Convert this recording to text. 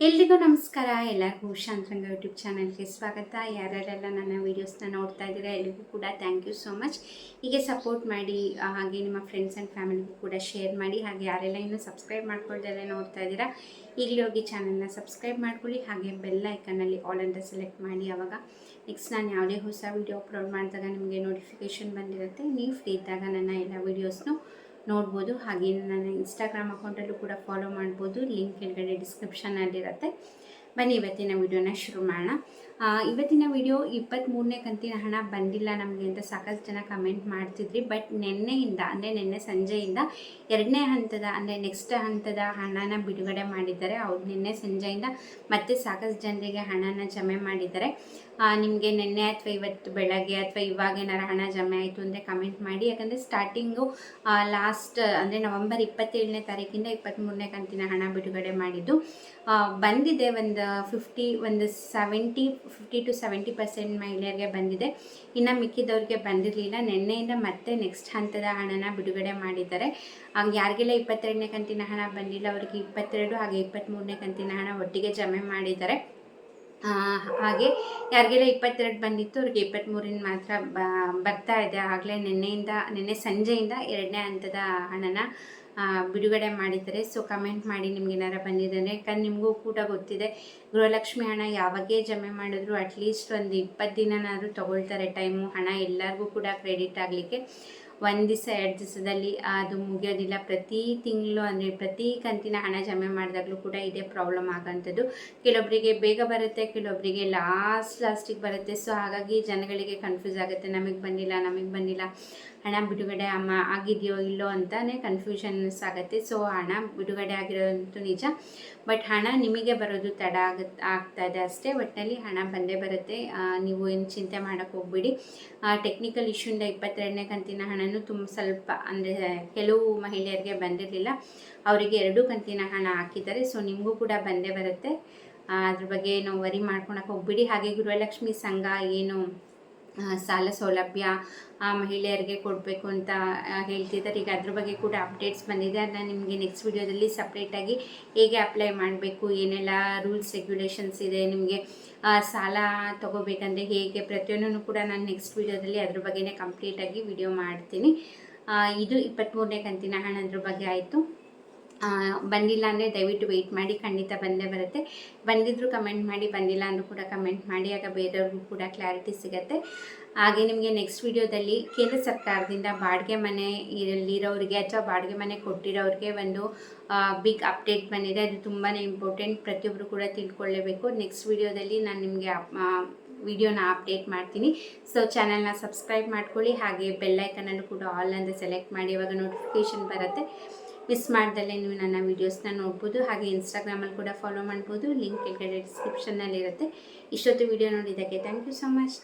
ಎಲ್ರಿಗೂ ನಮಸ್ಕಾರ. ಎಲ್ಲರಿಗೂ ಶಾಂತರಂಗ ಯೂಟ್ಯೂಬ್ ಚಾನಲ್ಗೆ ಸ್ವಾಗತ. ಯಾರ್ಯಾರೆಲ್ಲ ನನ್ನ ವೀಡಿಯೋಸ್ನ ನೋಡ್ತಾ ಇದ್ದೀರಾ ಎಲ್ರಿಗೂ ಕೂಡ ಥ್ಯಾಂಕ್ ಯು ಸೋ ಮಚ್. ಹೀಗೆ ಸಪೋರ್ಟ್ ಮಾಡಿ, ಹಾಗೆ ನಿಮ್ಮ ಫ್ರೆಂಡ್ಸ್ ಆ್ಯಂಡ್ ಫ್ಯಾಮಿಲಿಗೂ ಕೂಡ ಶೇರ್ ಮಾಡಿ. ಹಾಗೆ ಯಾರೆಲ್ಲ ಇನ್ನೂ ಸಬ್ಸ್ಕ್ರೈಬ್ ಮಾಡ್ಕೊಳ್ದಲ್ಲೇ ನೋಡ್ತಾ ಇದ್ದೀರಾ ಈಗಲೇ ಹೋಗಿ ಚಾನಲ್ನ ಸಬ್ಸ್ಕ್ರೈಬ್ ಮಾಡ್ಕೊಳ್ಳಿ. ಹಾಗೆ ಬೆಲ್ ಐಕನ್ನಲ್ಲಿ ಆಲ್ ಅಂತ ಸೆಲೆಕ್ಟ್ ಮಾಡಿ. ಆವಾಗ ನೆಕ್ಸ್ಟ್ ನಾನು ಯಾವುದೇ ಹೊಸ ವೀಡಿಯೋ ಅಪ್ಲೋಡ್ ಮಾಡಿದಾಗ ನಿಮಗೆ ನೋಟಿಫಿಕೇಷನ್ ಬಂದಿರುತ್ತೆ. ನೀವು ಫ್ರೀ ಇದ್ದಾಗ ನನ್ನ ಎಲ್ಲ ವೀಡಿಯೋಸ್ನು ನೋಡ್ಬೋದು. ಹಾಗೆ ನನ್ನ ಇನ್ಸ್ಟಾಗ್ರಾಮ್ ಅಕೌಂಟಲ್ಲೂ ಕೂಡ ಫಾಲೋ ಮಾಡ್ಬೋದು. ಲಿಂಕ್ ಕೆಳಗಡೆ ಡಿಸ್ಕ್ರಿಪ್ಷನಲ್ಲಿರುತ್ತೆ. ಬನ್ನಿ ಇವತ್ತಿನ ವಿಡಿಯೋನ ಶುರು ಮಾಡೋಣ. ಇವತ್ತಿನ ವಿಡಿಯೋ 23ನೇ ಕಂತಿನ ಹಣ ಬಂದಿಲ್ಲ ನಮಗೆ ಅಂತ ಸಾಕಷ್ಟು ಜನ ಕಮೆಂಟ್ ಮಾಡ್ತಿದ್ರಿ. ಬಟ್ ನಿನ್ನೆಯಿಂದ ಅಂದರೆ ನಿನ್ನೆ ಸಂಜೆಯಿಂದ 2ನೇ ಹಂತದ ಅಂದರೆ ನೆಕ್ಸ್ಟ್ ಹಂತದ ಹಣನ ಬಿಡುಗಡೆ ಮಾಡಿದ್ದಾರೆ. ಅವ್ರು ನಿನ್ನೆ ಸಂಜೆಯಿಂದ ಮತ್ತೆ ಸಾಕಷ್ಟು ಜನರಿಗೆ ಹಣನ ಜಮೆ ಮಾಡಿದ್ದಾರೆ. ನಿಮಗೆ ನಿನ್ನೆ ಅಥವಾ ಇವತ್ತು ಬೆಳಗ್ಗೆ ಅಥವಾ ಇವಾಗ ಏನಾರು ಹಣ ಜಮೆ ಆಯಿತು ಅಂದರೆ ಕಮೆಂಟ್ ಮಾಡಿ. ಯಾಕಂದರೆ ಸ್ಟಾರ್ಟಿಂಗು ಲಾಸ್ಟ್ ಅಂದರೆ ನವೆಂಬರ್ 27ನೇ ತಾರೀಕಿಂದ 23ನೇ ಕಂತಿನ ಹಣ ಬಿಡುಗಡೆ ಮಾಡಿದ್ದು ಬಂದಿದೆ. ಒಂದು 50 to 70% ಮಹಿಳೆಯರಿಗೆ ಬಂದಿದೆ. ಇನ್ನು ಮಿಕ್ಕಿದವ್ರಿಗೆ ಬಂದಿರಲಿಲ್ಲ. ನಿನ್ನೆಯಿಂದ ಮತ್ತೆ ನೆಕ್ಸ್ಟ್ ಹಂತದ ಹಣನ ಬಿಡುಗಡೆ ಮಾಡಿದ್ದಾರೆ. ಯಾರಿಗೆಲ್ಲ 22ನೇ ಕಂತಿನ ಹಣ ಬಂದಿಲ್ಲ ಅವರಿಗೆ 22 ಹಾಗೆ 23ನೇ ಕಂತಿನ ಹಣ ಒಟ್ಟಿಗೆ ಜಮೆ ಮಾಡಿದ್ದಾರೆ. ಹಾಗೆ ಯಾರಿಗೆಲ್ಲ 22 ಬಂದಿತ್ತು ಅವ್ರಿಗೆ 23 ಮಾತ್ರ ಬರ್ತಾ ಇದೆ. ಆಗಲೇ ನಿನ್ನೆ ಸಂಜೆಯಿಂದ 2ನೇ ಹಂತದ ಹಣನ ಬಿಡುಗಡೆ ಮಾಡಿದ್ದಾರೆ. ಸೊ ಕಮೆಂಟ್ ಮಾಡಿ ನಿಮ್ಗೆ ಏನಾರು ಬಂದಿದೆ ಅಂದರೆ. ಯಾಕಂದ್ರೆ ನಿಮಗೂ ಕೂಡ ಗೊತ್ತಿದೆ, ಗೃಹಲಕ್ಷ್ಮಿ ಹಣ ಯಾವಾಗೇ ಜಮೆ ಮಾಡಿದ್ರು ಅಟ್ಲೀಸ್ಟ್ ಒಂದು 20 ದಿನನಾದರೂ ತೊಗೊಳ್ತಾರೆ ಟೈಮು. ಹಣ ಎಲ್ಲರಿಗೂ ಕೂಡ ಕ್ರೆಡಿಟ್ ಆಗಲಿಕ್ಕೆ 1 ದಿವಸ 2 ದಿವಸದಲ್ಲಿ ಅದು ಮುಗಿಯೋದಿಲ್ಲ. ಪ್ರತಿ ತಿಂಗಳು ಅಂದರೆ ಪ್ರತಿ ಕಂತಿನ ಹಣ ಜಮೆ ಮಾಡಿದಾಗಲೂ ಕೂಡ ಇದೇ ಪ್ರಾಬ್ಲಮ್ ಆಗೋಂಥದ್ದು. ಕೆಲವೊಬ್ಬರಿಗೆ ಬೇಗ ಬರುತ್ತೆ, ಕೆಲವೊಬ್ಬರಿಗೆ ಲಾಸ್ಟಿಗೆ ಬರುತ್ತೆ. ಸೊ ಹಾಗಾಗಿ ಜನಗಳಿಗೆ ಕನ್ಫ್ಯೂಸ್ ಆಗುತ್ತೆ, ನಮಗೆ ಬಂದಿಲ್ಲ ಹಣ ಬಿಡುಗಡೆ ಆಗಿದೆಯೋ ಇಲ್ಲೋ ಅಂತಲೇ ಕನ್ಫ್ಯೂಷನ್ಸ್ ಆಗುತ್ತೆ. ಸೊ ಹಣ ಬಿಡುಗಡೆ ಆಗಿರೋದಂತೂ ನಿಜ, ಬಟ್ ಹಣ ನಿಮಗೆ ಬರೋದು ತಡ ಆಗ್ತಾ ಇದೆ ಅಷ್ಟೇ. ಒಟ್ಟಿನಲ್ಲಿ ಹಣ ಬಂದೇ ಬರುತ್ತೆ, ನೀವು ಏನು ಚಿಂತೆ ಮಾಡೋಕ್ಕೆ ಹೋಗ್ಬಿಡಿ. ಟೆಕ್ನಿಕಲ್ ಇಶ್ಯೂಯಿಂದ 22ನೇ ಕಂತಿನ ಹಣನೂ ಸ್ವಲ್ಪ ಅಂದರೆ ಕೆಲವು ಮಹಿಳೆಯರಿಗೆ ಬಂದಿರಲಿಲ್ಲ, ಅವರಿಗೆ 2 ಕಂತಿನ ಹಣ ಹಾಕಿದ್ದಾರೆ. ಸೊ ನಿಮಗೂ ಕೂಡ ಬಂದೇ ಬರುತ್ತೆ, ಅದ್ರ ಬಗ್ಗೆ ನಾವು ವರಿ ಮಾಡ್ಕೊಳಕ್ಕೆ ಹೋಗ್ಬಿಡಿ. ಹಾಗೆ ಗೃಹಲಕ್ಷ್ಮಿ ಸಂಘ ಏನು ಸಾಲ ಸೌಲಭ್ಯ ಮಹಿಳೆಯರಿಗೆ ಕೊಡಬೇಕು ಅಂತ ಹೇಳ್ತಿದ್ದಾರೆ. ಈಗ ಅದ್ರ ಬಗ್ಗೆ ಕೂಡ ಅಪ್ಡೇಟ್ಸ್ ಬಂದಿದೆ. ಅದನ್ನ ನಿಮಗೆ ನೆಕ್ಸ್ಟ್ ವಿಡಿಯೋದಲ್ಲಿ ಸಪ್ರೇಟಾಗಿ ಹೇಗೆ ಅಪ್ಲೈ ಮಾಡಬೇಕು, ಏನೆಲ್ಲ ರೂಲ್ಸ್ ರೆಗ್ಯುಲೇಷನ್ಸ್ ಇದೆ, ನಿಮಗೆ ಸಾಲ ತೊಗೋಬೇಕಂದ್ರೆ ಹೇಗೆ, ಪ್ರತಿಯೊಂದನ್ನು ಕೂಡ ನಾನು ನೆಕ್ಸ್ಟ್ ವಿಡಿಯೋದಲ್ಲಿ ಅದ್ರ ಬಗ್ಗೆನೇ ಕಂಪ್ಲೀಟಾಗಿ ವಿಡಿಯೋ ಮಾಡ್ತೀನಿ. ಇದು 23ನೇ ಕಂತಿನ ಹಣದ್ರ ಬಗ್ಗೆ ಆಯಿತು. ಬಂದಿಲ್ಲ ಅಂದರೆ ದಯವಿಟ್ಟು ವೆಯ್ಟ್ ಮಾಡಿ, ಖಂಡಿತ ಬಂದೇ ಬರುತ್ತೆ. ಬಂದಿದ್ದರೂ ಕಮೆಂಟ್ ಮಾಡಿ, ಬಂದಿಲ್ಲ ಅಂದರೂ ಕೂಡ ಕಮೆಂಟ್ ಮಾಡಿ, ಆಗ ಬೇರೆಯವ್ರಿಗೂ ಕೂಡ ಕ್ಲಾರಿಟಿ ಸಿಗುತ್ತೆ. ಹಾಗೆ ನಿಮಗೆ ನೆಕ್ಸ್ಟ್ ವಿಡಿಯೋದಲ್ಲಿ ಕೇಂದ್ರ ಸರ್ಕಾರದಿಂದ ಬಾಡಿಗೆ ಮನೆ ಇರೋರಿಗೆ ಅಥವಾ ಬಾಡಿಗೆ ಮನೆ ಕೊಟ್ಟಿರೋರಿಗೆ ಒಂದು ಬಿಗ್ ಅಪ್ಡೇಟ್ ಬಂದಿದೆ. ಅದು ತುಂಬಾ ಇಂಪಾರ್ಟೆಂಟ್, ಪ್ರತಿಯೊಬ್ಬರು ಕೂಡ ತಿಳ್ಕೊಳ್ಳೇಬೇಕು. ನೆಕ್ಸ್ಟ್ ವಿಡಿಯೋದಲ್ಲಿ ನಾನು ನಿಮಗೆ ವಿಡಿಯೋನ ಅಪ್ಡೇಟ್ ಮಾಡ್ತೀನಿ. ಸೊ ಚಾನಲ್ನ ಸಬ್ಸ್ಕ್ರೈಬ್ ಮಾಡ್ಕೊಳ್ಳಿ. ಹಾಗೆ ಬೆಲ್ ಐಕನಲ್ಲೂ ಕೂಡ ಆಲ್ ಅಂತ ಸೆಲೆಕ್ಟ್ ಮಾಡಿ, ಇವಾಗ ನೋಟಿಫಿಕೇಷನ್ ಬರುತ್ತೆ. ಮಿಸ್ ಮಾಡ್ದಲ್ಲೇ ನೀವು ನನ್ನ ವೀಡಿಯೋಸ್ನ ನೋಡ್ಬೋದು. ಹಾಗೆ ಇನ್ಸ್ಟಾಗ್ರಾಮಲ್ಲಿ ಕೂಡ ಫಾಲೋ ಮಾಡ್ಬೋದು. ಲಿಂಕ್ ಕೆಳಗಡೆ ಡಿಸ್ಕ್ರಿಪ್ಷನ್ನಲ್ಲಿರುತ್ತೆ. ಇಷ್ಟೊತ್ತು ವಿಡಿಯೋ ನೋಡಿದ್ದಕ್ಕೆ ಥ್ಯಾಂಕ್ ಯು ಸೊ ಮಚ್.